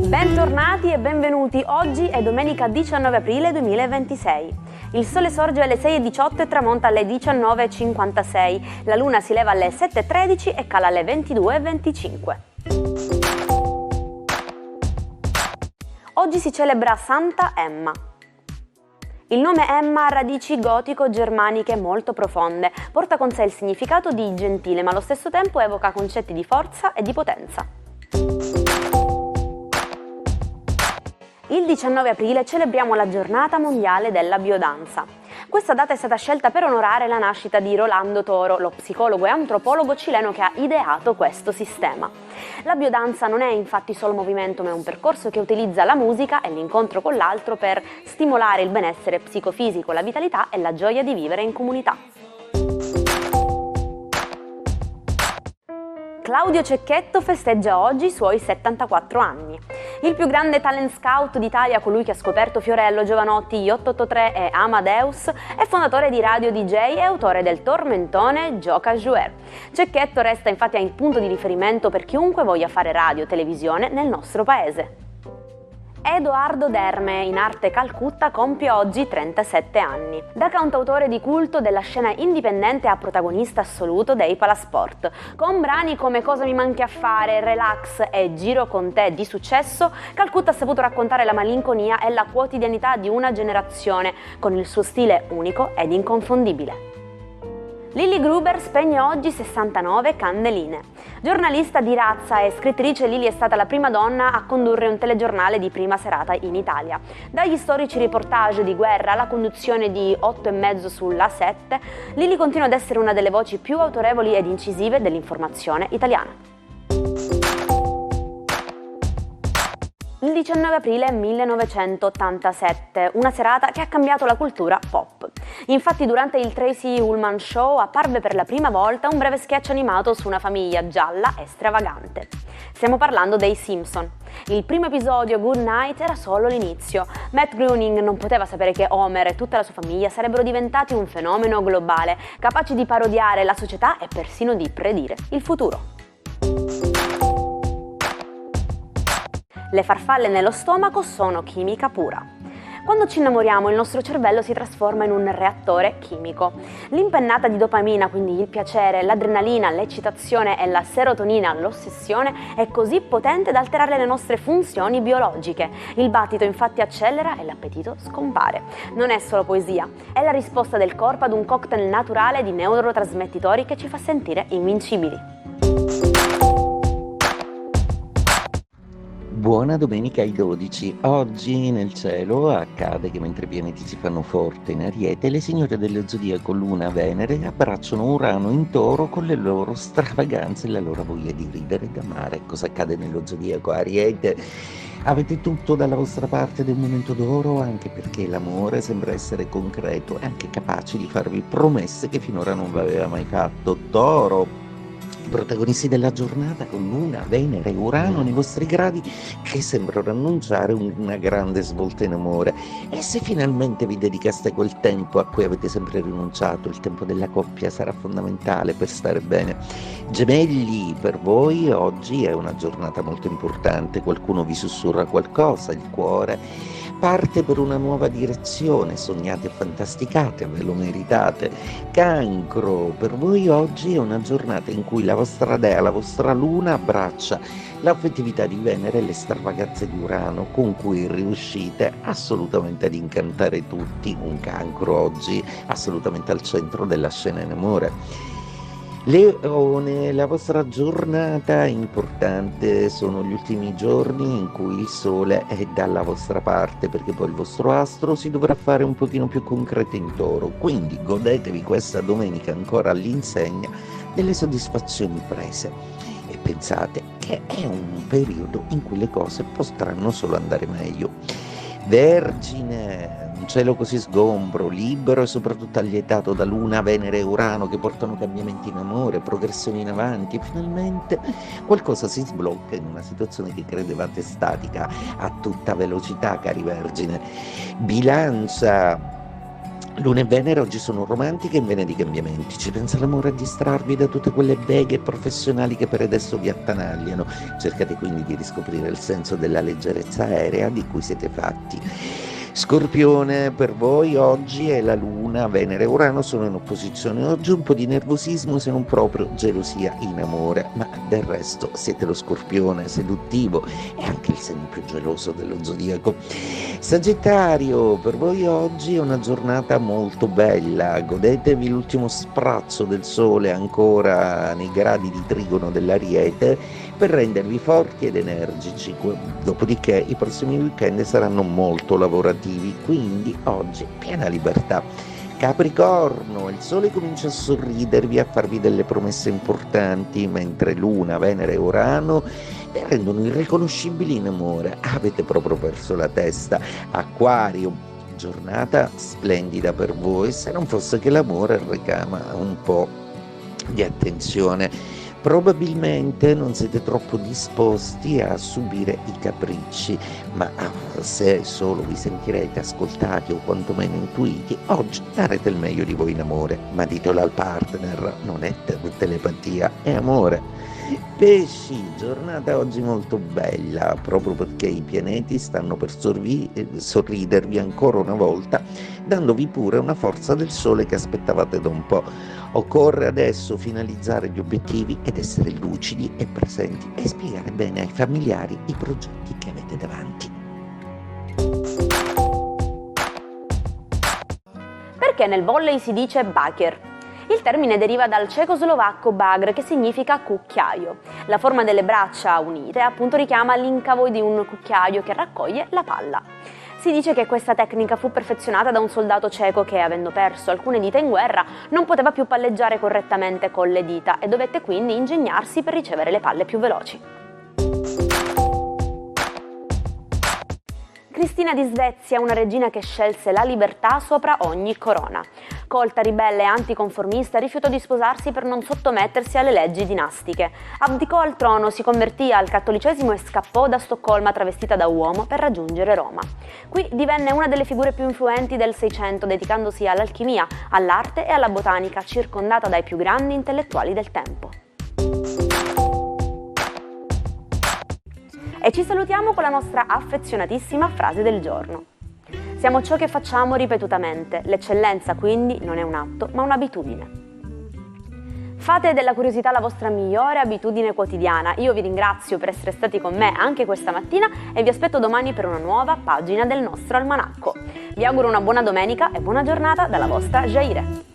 Bentornati e benvenuti. Oggi è domenica 19 aprile 2026. Il sole sorge alle 6:18 e tramonta alle 19:56. La luna si leva alle 7:13 e cala alle 22:25. Oggi si celebra Santa Emma. Il nome Emma ha radici gotico-germaniche molto profonde, porta con sé il significato di gentile, ma allo stesso tempo evoca concetti di forza e di potenza. Il 19 aprile celebriamo la giornata mondiale della biodanza. Questa data è stata scelta per onorare la nascita di Rolando Toro, lo psicologo e antropologo cileno che ha ideato questo sistema. La biodanza non è infatti solo movimento, ma è un percorso che utilizza la musica e l'incontro con l'altro per stimolare il benessere psicofisico, la vitalità e la gioia di vivere in comunità. Claudio Cecchetto festeggia oggi i suoi 74 anni. Il più grande talent scout d'Italia, colui che ha scoperto Fiorello, Giovanotti, Yacht 83 e Amadeus, è fondatore di Radio DJ e autore del tormentone Gioca Jouer. Cecchetto resta infatti un punto di riferimento per chiunque voglia fare radio e televisione nel nostro paese. Edoardo Derme, in arte Calcutta, compie oggi 37 anni. Da cantautore di culto della scena indipendente a protagonista assoluto dei Palasport. Con brani come Cosa mi manchi a fare, Relax e Giro con te di successo, Calcutta ha saputo raccontare la malinconia e la quotidianità di una generazione, con il suo stile unico ed inconfondibile. Lily Gruber spegne oggi 69 candeline. Giornalista di razza e scrittrice, Lily è stata la prima donna a condurre un telegiornale di prima serata in Italia. Dagli storici reportage di guerra alla conduzione di 8 e mezzo sulla 7, Lily continua ad essere una delle voci più autorevoli ed incisive dell'informazione italiana. Il 19 aprile 1987, una serata che ha cambiato la cultura pop. Infatti durante il Tracy Ullman Show apparve per la prima volta un breve sketch animato su una famiglia gialla e stravagante. Stiamo parlando dei Simpson. Il primo episodio, Good Night, era solo l'inizio. Matt Groening non poteva sapere che Homer e tutta la sua famiglia sarebbero diventati un fenomeno globale, capaci di parodiare la società e persino di predire il futuro. Le farfalle nello stomaco sono chimica pura. Quando ci innamoriamo il nostro cervello si trasforma in un reattore chimico. L'impennata di dopamina, quindi il piacere, l'adrenalina, l'eccitazione e la serotonina, l'ossessione, è così potente da alterare le nostre funzioni biologiche. Il battito infatti accelera e l'appetito scompare. Non è solo poesia, è la risposta del corpo ad un cocktail naturale di neurotrasmettitori che ci fa sentire invincibili. Buona domenica ai 12. Oggi nel cielo accade che mentre i pianeti si fanno forte in Ariete, le signore dello zodiaco Luna Venere abbracciano Urano in Toro con le loro stravaganze e la loro voglia di ridere e d'amare. Cosa accade nello zodiaco Ariete? Avete tutto dalla vostra parte del momento d'oro, anche perché l'amore sembra essere concreto e anche capace di farvi promesse che finora non vi aveva mai fatto. Toro, protagonisti della giornata con Luna, Venere e Urano nei vostri gradi che sembrano annunciare una grande svolta in amore. E se finalmente vi dedicaste quel tempo a cui avete sempre rinunciato, il tempo della coppia sarà fondamentale per stare bene. Gemelli, per voi oggi è una giornata molto importante, qualcuno vi sussurra qualcosa, il cuore parte per una nuova direzione, sognate e fantasticate, ve lo meritate. Cancro, per voi oggi è una giornata in cui la vostra dea, la vostra luna abbraccia l'affettività di Venere e le stravaganze di Urano, con cui riuscite assolutamente ad incantare tutti. Un cancro oggi assolutamente al centro della scena in amore. Leone, la vostra giornata importante sono gli ultimi giorni in cui il sole è dalla vostra parte, perché poi il vostro astro si dovrà fare un pochino più concreto in Toro, quindi godetevi questa domenica ancora all'insegna delle soddisfazioni prese e pensate che è un periodo in cui le cose potranno solo andare meglio. Vergine, un cielo così sgombro, libero e soprattutto allietato da Luna, Venere e Urano che portano cambiamenti in amore, progressioni in avanti e finalmente qualcosa si sblocca in una situazione che credevate statica a tutta velocità, cari Vergine. Bilancia, Luna e Venere oggi sono romantiche e in vena di cambiamenti. Ci pensa l'amore a distrarvi da tutte quelle beghe professionali che per adesso vi attanagliano. Cercate quindi di riscoprire il senso della leggerezza aerea di cui siete fatti. Scorpione, per voi oggi è la Luna, Venere e Urano sono in opposizione. Oggi un po' di nervosismo, se non proprio gelosia in amore, ma del resto siete lo Scorpione seduttivo e anche il segno più geloso dello zodiaco. Sagittario, per voi oggi è una giornata molto bella, godetevi l'ultimo sprazzo del sole ancora nei gradi di trigono dell'Ariete per rendervi forti ed energici, dopodiché i prossimi weekend saranno molto lavorativi, quindi oggi piena libertà. Capricorno, il sole comincia a sorridervi, a farvi delle promesse importanti, mentre Luna, Venere e Urano vi rendono irriconoscibili in amore. Avete proprio perso la testa. Acquario, giornata splendida per voi, se non fosse che l'amore reclama un po' di attenzione. Probabilmente non siete troppo disposti a subire i capricci, ma se solo vi sentirete ascoltati o quantomeno intuiti, oggi darete il meglio di voi in amore. Ma ditelo al partner, non è telepatia, è amore. Pesci, giornata oggi molto bella, proprio perché i pianeti stanno per sorridervi ancora una volta, dandovi pure una forza del sole che aspettavate da un po'. Occorre adesso finalizzare gli obiettivi ed essere lucidi e presenti e spiegare bene ai familiari i progetti che avete davanti. Perché nel volley si dice bagher? Il termine deriva dal cecoslovacco bagr, che significa cucchiaio. La forma delle braccia unite appunto richiama l'incavo di un cucchiaio che raccoglie la palla. Si dice che questa tecnica fu perfezionata da un soldato ceco che, avendo perso alcune dita in guerra, non poteva più palleggiare correttamente con le dita e dovette quindi ingegnarsi per ricevere le palle più veloci. Cristina di Svezia, una regina che scelse la libertà sopra ogni corona. Colta, ribelle e anticonformista, rifiutò di sposarsi per non sottomettersi alle leggi dinastiche. Abdicò al trono, si convertì al cattolicesimo e scappò da Stoccolma travestita da uomo per raggiungere Roma. Qui divenne una delle figure più influenti del Seicento, dedicandosi all'alchimia, all'arte e alla botanica, circondata dai più grandi intellettuali del tempo. E ci salutiamo con la nostra affezionatissima frase del giorno. Siamo ciò che facciamo ripetutamente, l'eccellenza quindi non è un atto ma un'abitudine. Fate della curiosità la vostra migliore abitudine quotidiana. Io vi ringrazio per essere stati con me anche questa mattina e vi aspetto domani per una nuova pagina del nostro almanacco. Vi auguro una buona domenica e buona giornata dalla vostra Jaire.